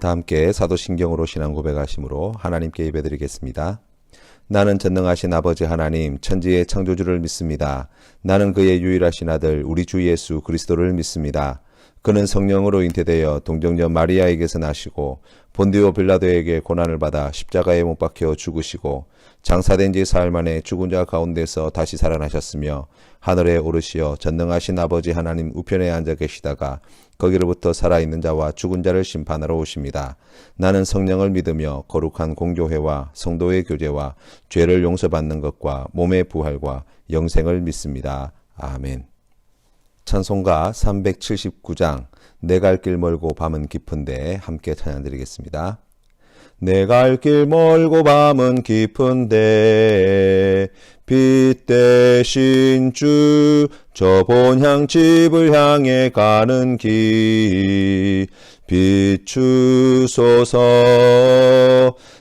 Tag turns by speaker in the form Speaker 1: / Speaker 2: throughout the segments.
Speaker 1: 다 함께 사도신경으로 신앙 고백하심으로 하나님께 예배드리겠습니다. 나는 전능하신 아버지 하나님 천지의 창조주를 믿습니다. 나는 그의 유일하신 아들 우리 주 예수 그리스도를 믿습니다. 그는 성령으로 잉태되어 동정녀 마리아에게서 나시고 본디오 빌라도에게 고난을 받아 십자가에 못 박혀 죽으시고 장사된 지 사흘 만에 죽은 자 가운데서 다시 살아나셨으며 하늘에 오르시어 전능하신 아버지 하나님 우편에 앉아 계시다가 거기로부터 살아있는 자와 죽은 자를 심판하러 오십니다. 나는 성령을 믿으며 거룩한 공교회와 성도의 교제와 죄를 용서받는 것과 몸의 부활과 영생을 믿습니다. 아멘. 찬송가 379장 내 갈 길 멀고 밤은 깊은데 함께 찬양드리겠습니다. 내 갈 길 멀고 밤은 깊은데 빛 대신 주 저 본향 집을 향해 가는 길 비추소서.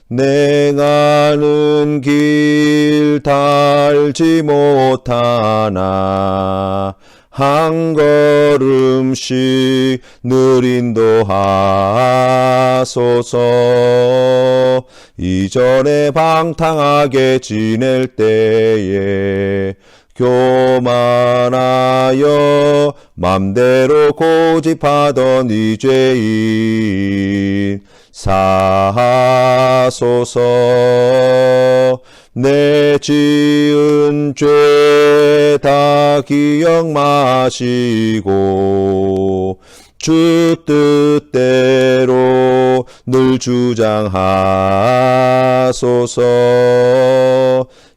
Speaker 1: 내 가는 길 달지 못하나 한 걸음씩 늘 인도하소서. 이전에 방탕하게 지낼 때에 교만하여 맘대로 고집하던 이 죄인 사하소서. 내 지은 죄 다 기억 마시고 주 뜻대로 늘 주장하소서.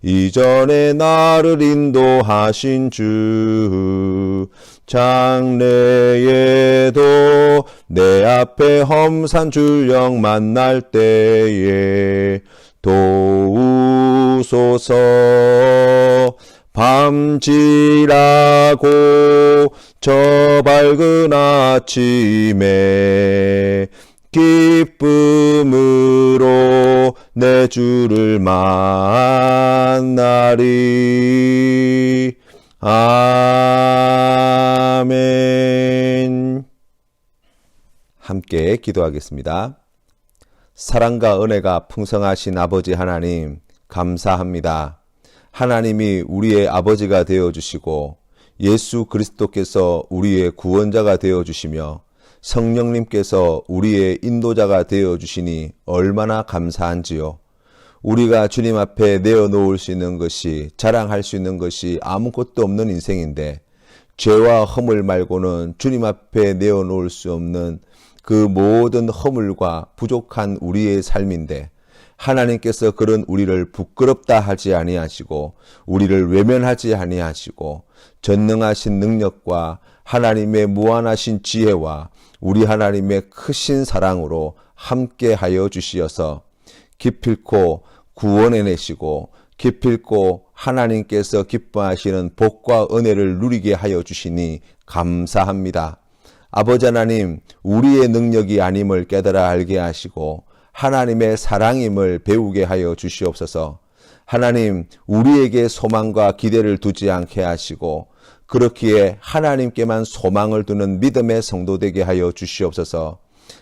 Speaker 1: 이전에 나를 인도하신 주 장래에도 내 앞에 험산 줄령 만날 때에 도우소서. 밤지라고 저 밝은 아침에 기쁨으로 내 주를 만나리. 아멘. 함께 기도하겠습니다. 사랑과 은혜가 풍성하신 아버지 하나님 감사합니다. 하나님이 우리의 아버지가 되어주시고 예수 그리스도께서 우리의 구원자가 되어주시며 성령님께서 우리의 인도자가 되어주시니 얼마나 감사한지요. 우리가 주님 앞에 내어놓을 수 있는 것이 자랑할 수 있는 것이 아무것도 없는 인생인데 죄와 허물 말고는 주님 앞에 내어놓을 수 없는 그 모든 허물과 부족한 우리의 삶인데 하나님께서 그런 우리를 부끄럽다 하지 아니하시고 우리를 외면하지 아니하시고 전능하신 능력과 하나님의 무한하신 지혜와 우리 하나님의 크신 사랑으로 함께하여 주시어서 기필코 구원해내시고 기필코 하나님께서 기뻐하시는 복과 은혜를 누리게 하여 주시니 감사합니다. 아버지 하나님, 우리의 능력이 아님을 깨달아 알게 하시고 하나님의 사랑임을 배우게 하여 주시옵소서. 하나님, 우리에게 소망과 기대를 두지 않게 하시고 그렇기에 하나님께만 소망을 두는 믿음의 성도 되게 하여 주시옵소서.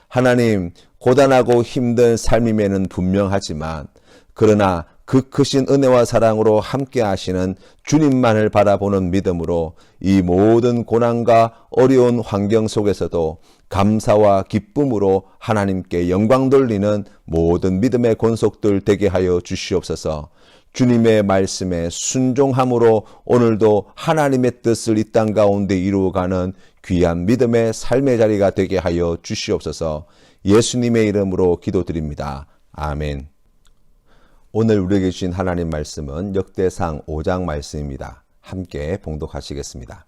Speaker 1: 하나님, 고단하고 힘든 삶임에는 분명하지만 그러나 그 크신 은혜와 사랑으로 함께 하시는 주님만을 바라보는 믿음으로 이 모든 고난과 어려운 환경 속에서도 감사와 기쁨으로 하나님께 영광 돌리는 모든 믿음의 권속들 되게 하여 주시옵소서. 주님의 말씀에 순종함으로 오늘도 하나님의 뜻을 이 땅 가운데 이루어가는 귀한 믿음의 삶의 자리가 되게 하여 주시옵소서. 예수님의 이름으로 기도드립니다. 아멘. 오늘 우리에게 주신 하나님 말씀은 역대상 5장 말씀입니다. 함께 봉독하시겠습니다.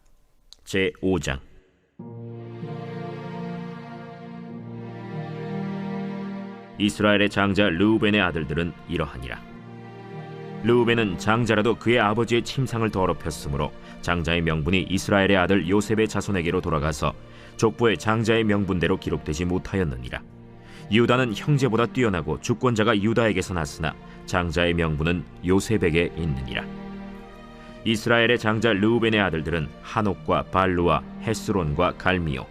Speaker 2: 제5장 이스라엘의 장자 르우벤의 아들들은 이러하니라. 르우벤은 장자라도 그의 아버지의 침상을 더럽혔으므로 장자의 명분이 이스라엘의 아들 요셉의 자손에게로 돌아가서 족보의 장자의 명분대로 기록되지 못하였느니라. 유다는 형제보다 뛰어나고 주권자가 유다에게서 났으나 장자의 명분은 요셉에게 있느니라. 이스라엘의 장자 르우벤의 아들들은 한옥과 발루와 헤스론과 갈미요.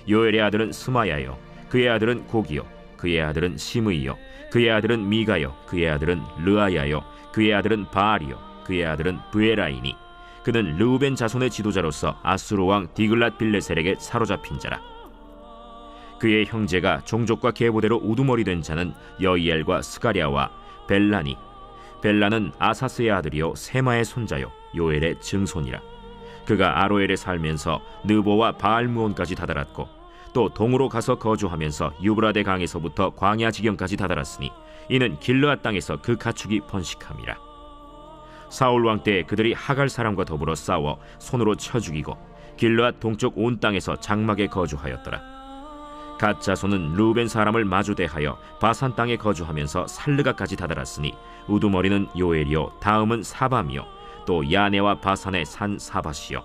Speaker 2: 요엘의 아들은 스마야요. 그의 아들은 고기요. 그의 아들은 시므이요 그의 아들은 미가요 그의 아들은 르아야요 그의 아들은 바알이요 그의 아들은 브에라이니 그는 르우벤 자손의 지도자로서 아수르 왕 디글랏 빌레셀에게 사로잡힌 자라. 그의 형제가 종족과 계보대로 우두머리 된 자는 여이엘과 스가랴와 벨라니. 벨라는 아사스의 아들이요 세마의 손자요 요엘의 증손이라. 그가 아로엘에 살면서 느보와 바알무온까지 다다랐고 또 동으로 가서 거주하면서 유브라데 강에서부터 광야 지경까지 다다랐으니 이는 길르앗 땅에서 그 가축이 번식함이라. 사울 왕 때 그들이 하갈 사람과 더불어 싸워 손으로 쳐 죽이고 길르앗 동쪽 온 땅에서 장막에 거주하였더라. 갓 자손은 루벤 사람을 마주대하여 바산 땅에 거주하면서 살르가까지 다다랐으니 우두머리는 요엘이요 다음은 사밤이요 또 야네와 바산의 산 사바시요.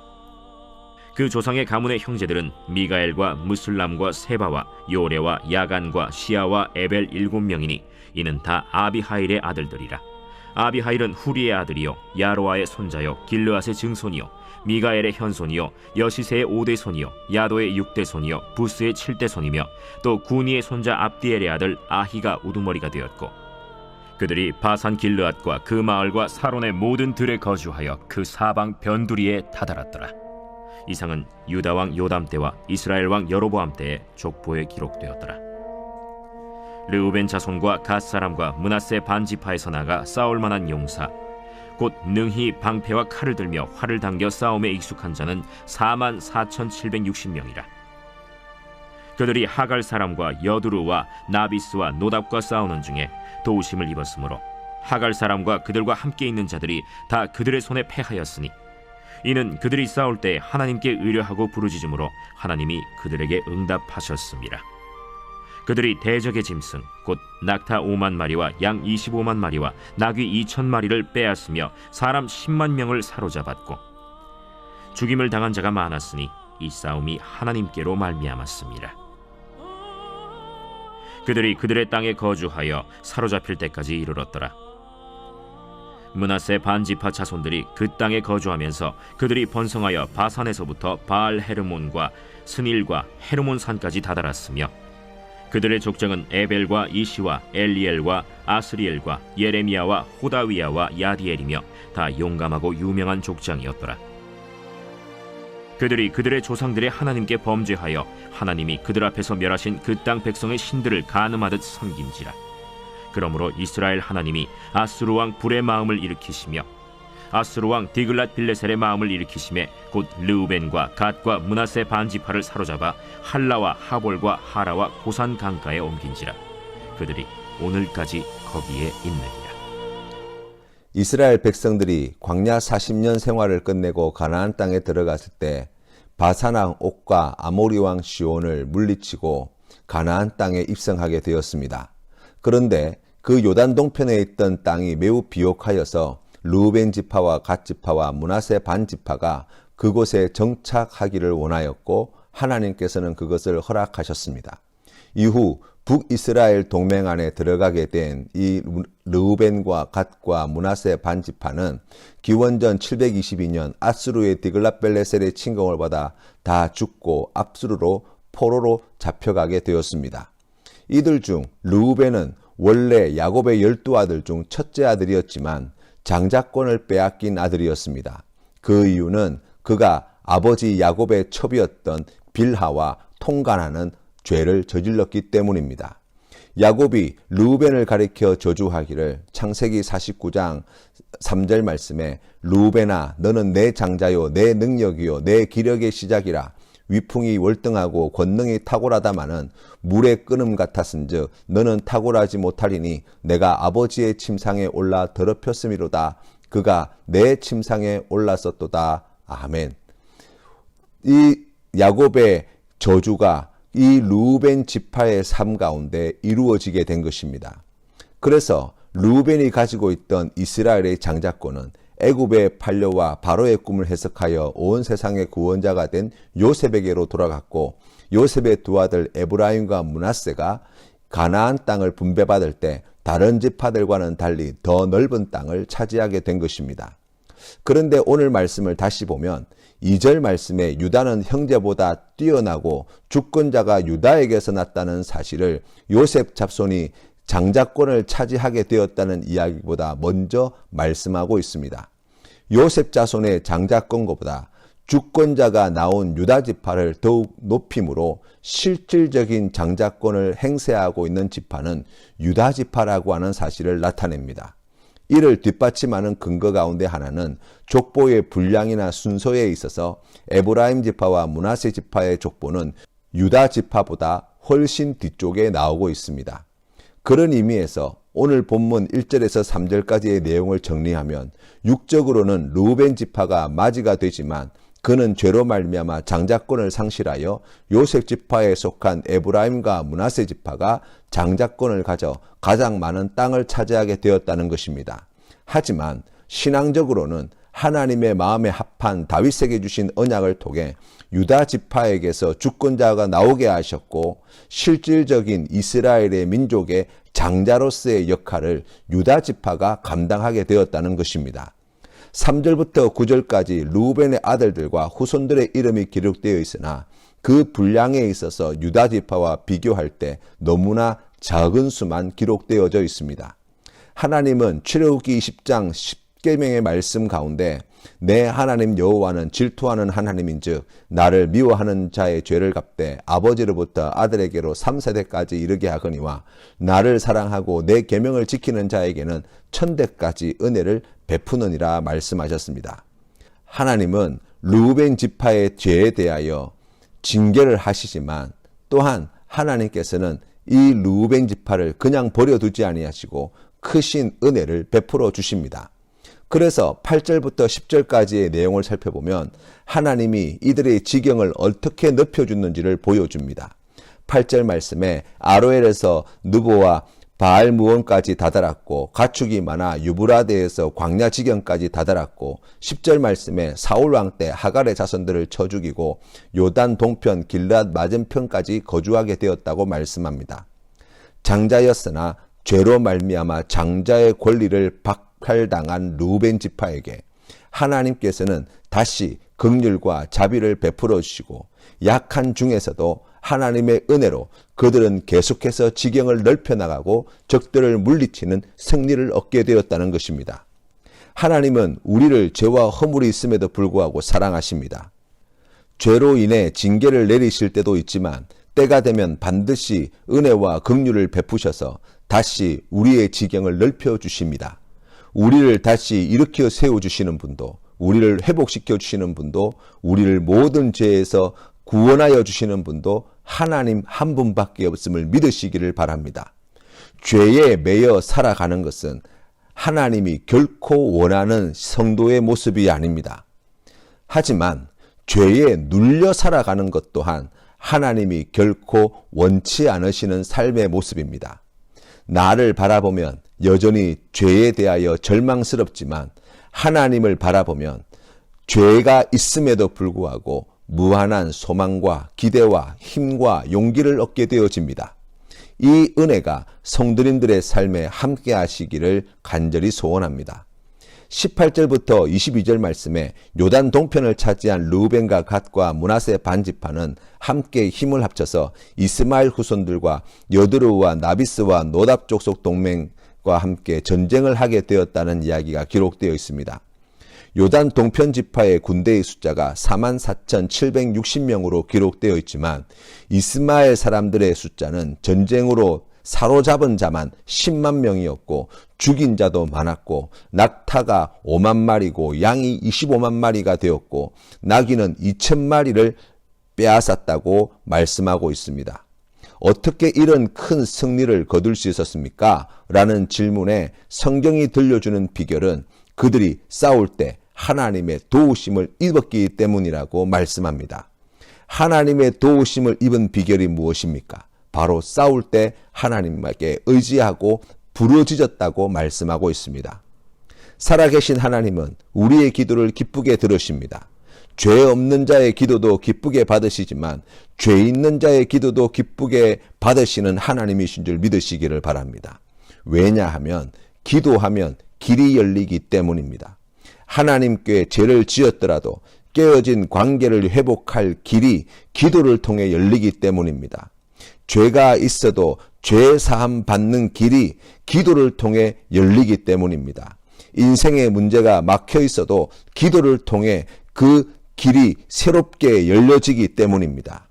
Speaker 2: 그 조상의 가문의 형제들은 미가엘과 무슬람과 세바와 요레와 야간과 시아와 에벨 7명이니 이는 다 아비하일의 아들들이라. 아비하일은 후리의 아들이요 야로아의 손자요 길르앗의 증손이요 미가엘의 현손이요 여시세의 5대 손이요 야도의 6대 손이요 부스의 7대 손이며 또 구니의 손자 압디엘의 아들 아히가 우두머리가 되었고 그들이 바산 길르앗과 그 마을과 사론의 모든 들에 거주하여 그 사방 변두리에 다다랐더라. 이상은 유다 왕 요담 때와 이스라엘 왕 여로보암 때의 족보에 기록되었더라. 르우벤 자손과 갓 사람과 므낫세 반지파에서 나가 싸울 만한 용사 곧 능히 방패와 칼을 들며 활을 당겨 싸움에 익숙한 자는 44,760명이라. 그들이 하갈 사람과 여두루와 나비스와 노답과 싸우는 중에 도우심을 입었으므로 하갈 사람과 그들과 함께 있는 자들이 다 그들의 손에 패하였으니 이는 그들이 싸울 때 하나님께 의뢰하고 부르짖음으로 하나님이 그들에게 응답하셨습니다. 그들이 대적의 짐승 곧 낙타 5만 마리와 양 25만 마리와 나귀 2천 마리를 빼앗으며 사람 10만 명을 사로잡았고 죽임을 당한 자가 많았으니 이 싸움이 하나님께로 말미암았습니다. 그들이 그들의 땅에 거주하여 사로잡힐 때까지 이르렀더라. 므낫세 반지파 자손들이 그 땅에 거주하면서 그들이 번성하여 바산에서부터 바알 헤르몬과 스닐과 헤르몬 산까지 다다랐으며 그들의 족장은 에벨과 이시와 엘리엘과 아스리엘과 예레미야와 호다위야와 야디엘이며 다 용감하고 유명한 족장이었더라. 그들이 그들의 조상들의 하나님께 범죄하여 하나님이 그들 앞에서 멸하신 그 땅 백성의 신들을 간음하듯 섬긴지라. 그러므로 이스라엘 하나님이 아수르 왕 불의 마음을 일으키시며 아수르 왕 디글랏 빌레셀의 마음을 일으키심에 곧 르우벤과 갓과 므낫세 반지파를 사로잡아 할라와 하볼과 하라와 고산 강가에 옮긴지라. 그들이 오늘까지 거기에 있느니라.
Speaker 1: 이스라엘 백성들이 광야 40년 생활을 끝내고 가나안 땅에 들어갔을 때 바산왕 옥과 아모리 왕 시온을 물리치고 가나안 땅에 입성하게 되었습니다. 그런데 그 요단 동편에 있던 땅이 매우 비옥하여서 르우벤 지파와 갓 지파와 므낫세 반 지파가 그곳에 정착하기를 원하였고 하나님께서는 그것을 허락하셨습니다. 이후 북이스라엘 동맹 안에 들어가게 된 이 르우벤과 갓과 므낫세 반 지파는 기원전 722년 아수르의 디글랏벨레셀의 침공을 받아 다 죽고 압수르로 포로로 잡혀가게 되었습니다. 이들 중 르우벤은 원래 야곱의 12아들 중 첫째 아들이었지만 장자권을 빼앗긴 아들이었습니다. 그 이유는 그가 아버지 야곱의 첩이었던 빌하와 통간하는 죄를 저질렀기 때문입니다. 야곱이 르우벤을 가리켜 저주하기를 창세기 49장 3절 말씀에 르우벤아 너는 내 장자요 내 능력이요 내 기력의 시작이라 위풍이 월등하고 권능이 탁월하다마는 물의 끓음 같았은즉 너는 탁월하지 못하리니 내가 아버지의 침상에 올라 더럽혔음이로다. 그가 내 침상에 올랐었도다. 아멘. 이 야곱의 저주가 이 르우벤 지파의 삶 가운데 이루어지게 된 것입니다. 그래서 르우벤이 가지고 있던 이스라엘의 장자권은 애굽의 판례와 바로의 꿈을 해석하여 온 세상의 구원자가 된 요셉에게로 돌아갔고 요셉의 두 아들 에브라임과 므낫세가 가나안 땅을 분배받을 때 다른 지파들과는 달리 더 넓은 땅을 차지하게 된 것입니다. 그런데 오늘 말씀을 다시 보면 2절 말씀에 유다는 형제보다 뛰어나고 주권자가 유다에게서 났다는 사실을 요셉 잡손이 장자권을 차지하게 되었다는 이야기보다 먼저 말씀하고 있습니다. 요셉 자손의 장자권보다 주권자가 나온 유다 지파를 더욱 높임으로 실질적인 장자권을 행사하고 있는 지파는 유다 지파라고 하는 사실을 나타냅니다. 이를 뒷받침하는 근거 가운데 하나는 족보의 분량이나 순서에 있어서 에브라임 지파와 므낫세 지파의 족보는 유다 지파보다 훨씬 뒤쪽에 나오고 있습니다. 그런 의미에서 오늘 본문 1절에서 3절까지의 내용을 정리하면 육적으로는 르우벤 지파가 맞이가 되지만 그는 죄로 말미암아 장자권을 상실하여 요셉 지파에 속한 에브라임과 므낫세 지파가 장자권을 가져 가장 많은 땅을 차지하게 되었다는 것입니다. 하지만 신앙적으로는 하나님의 마음에 합한 다윗에게 주신 언약을 통해 유다 지파에게서 주권자가 나오게 하셨고 실질적인 이스라엘의 민족의 장자로서의 역할을 유다 지파가 감당하게 되었다는 것입니다. 3절부터 9절까지 르우벤의 아들들과 후손들의 이름이 기록되어 있으나 그 분량에 있어서 유다 지파와 비교할 때 너무나 적은 수만 기록되어져 있습니다. 하나님은 출애굽기 20장 10계명의 말씀 가운데 내 하나님 여호와는 질투하는 하나님인즉 나를 미워하는 자의 죄를 갚되 아버지로부터 아들에게로 3세대까지 이르게 하거니와 나를 사랑하고 내 계명을 지키는 자에게는 1000대까지 은혜를 베푸느니라 말씀하셨습니다. 하나님은 르우벤 지파의 죄에 대하여 징계를 하시지만 또한 하나님께서는 이 르우벤 지파를 그냥 버려두지 아니하시고 크신 은혜를 베풀어 주십니다. 그래서 8절부터 10절까지의 내용을 살펴보면 하나님이 이들의 지경을 어떻게 넓혀주는지를 보여줍니다. 8절 말씀에 아로엘에서 느보와 바알무온까지 다다랐고 가축이 많아 유브라데에서 광야 지경까지 다다랐고 10절 말씀에 사울 왕 때 하갈의 자손들을 쳐 죽이고 요단 동편 길앗 맞은편까지 거주하게 되었다고 말씀합니다. 장자였으나 죄로 말미암아 장자의 권리를 박탈당한 르우벤 지파에게 하나님께서는 다시 긍휼과 자비를 베풀어 주시고 약한 중에서도 하나님의 은혜로 그들은 계속해서 지경을 넓혀나가고 적들을 물리치는 승리를 얻게 되었다는 것입니다. 하나님은 우리를 죄와 허물이 있음에도 불구하고 사랑하십니다. 죄로 인해 징계를 내리실 때도 있지만 때가 되면 반드시 은혜와 긍휼을 베푸셔서 다시 우리의 지경을 넓혀 주십니다. 우리를 다시 일으켜 세워주시는 분도, 우리를 회복시켜 주시는 분도, 우리를 모든 죄에서 구원하여 주시는 분도 하나님 한 분밖에 없음을 믿으시기를 바랍니다. 죄에 매여 살아가는 것은 하나님이 결코 원하는 성도의 모습이 아닙니다. 하지만 죄에 눌려 살아가는 것 또한 하나님이 결코 원치 않으시는 삶의 모습입니다. 나를 바라보면 여전히 죄에 대하여 절망스럽지만 하나님을 바라보면 죄가 있음에도 불구하고 무한한 소망과 기대와 힘과 용기를 얻게 되어집니다. 이 은혜가 성도님들의 삶에 함께 하시기를 간절히 소원합니다. 18절부터 22절 말씀에 요단 동편을 차지한 르우벤과 갓과 므낫세 반지파는 함께 힘을 합쳐서 이스마엘 후손들과 여드르와 나비스와 노답 족속 동맹과 함께 전쟁을 하게 되었다는 이야기가 기록되어 있습니다. 요단 동편 지파의 군대의 숫자가 44,760명으로 기록되어 있지만 이스마엘 사람들의 숫자는 전쟁으로 사로잡은 자만 10만 명이었고 죽인 자도 많았고 낙타가 5만 마리고 양이 25만 마리가 되었고 나귀는 2,000마리를 빼앗았다고 말씀하고 있습니다. 어떻게 이런 큰 승리를 거둘 수 있었습니까? 라는 질문에 성경이 들려주는 비결은 그들이 싸울 때 하나님의 도우심을 입었기 때문이라고 말씀합니다. 하나님의 도우심을 입은 비결이 무엇입니까? 바로 싸울 때 하나님에게 의지하고 부르짖었다고 말씀하고 있습니다. 살아계신 하나님은 우리의 기도를 기쁘게 들으십니다. 죄 없는 자의 기도도 기쁘게 받으시지만 죄 있는 자의 기도도 기쁘게 받으시는 하나님이신 줄 믿으시기를 바랍니다. 왜냐하면 기도하면 길이 열리기 때문입니다. 하나님께 죄를 지었더라도 깨어진 관계를 회복할 길이 기도를 통해 열리기 때문입니다. 죄가 있어도 죄 사함 받는 길이 기도를 통해 열리기 때문입니다. 인생의 문제가 막혀 있어도 기도를 통해 그 길이 새롭게 열려지기 때문입니다.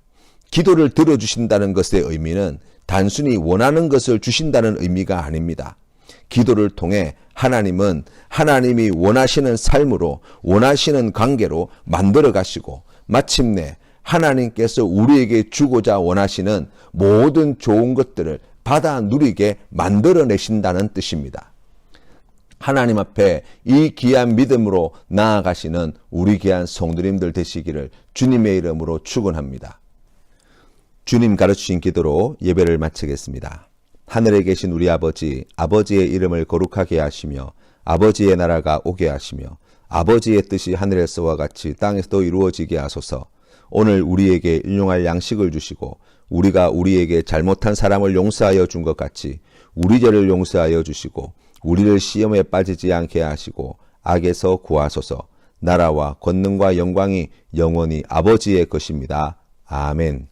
Speaker 1: 기도를 들어주신다는 것의 의미는 단순히 원하는 것을 주신다는 의미가 아닙니다. 기도를 통해 하나님은 하나님이 원하시는 삶으로, 원하시는 관계로 만들어 가시고 마침내 하나님께서 우리에게 주고자 원하시는 모든 좋은 것들을 받아 누리게 만들어내신다는 뜻입니다. 하나님 앞에 이 귀한 믿음으로 나아가시는 우리 귀한 성도님들 되시기를 주님의 이름으로 축원합니다. 주님 가르치신 기도로 예배를 마치겠습니다. 하늘에 계신 우리 아버지, 아버지의 이름을 거룩하게 하시며 아버지의 나라가 오게 하시며 아버지의 뜻이 하늘에서와 같이 땅에서도 이루어지게 하소서. 오늘 우리에게 일용할 양식을 주시고 우리가 우리에게 잘못한 사람을 용서하여 준 것 같이 우리 죄를 용서하여 주시고 우리를 시험에 빠지지 않게 하시고 악에서 구하소서. 나라와 권능과 영광이 영원히 아버지의 것입니다. 아멘.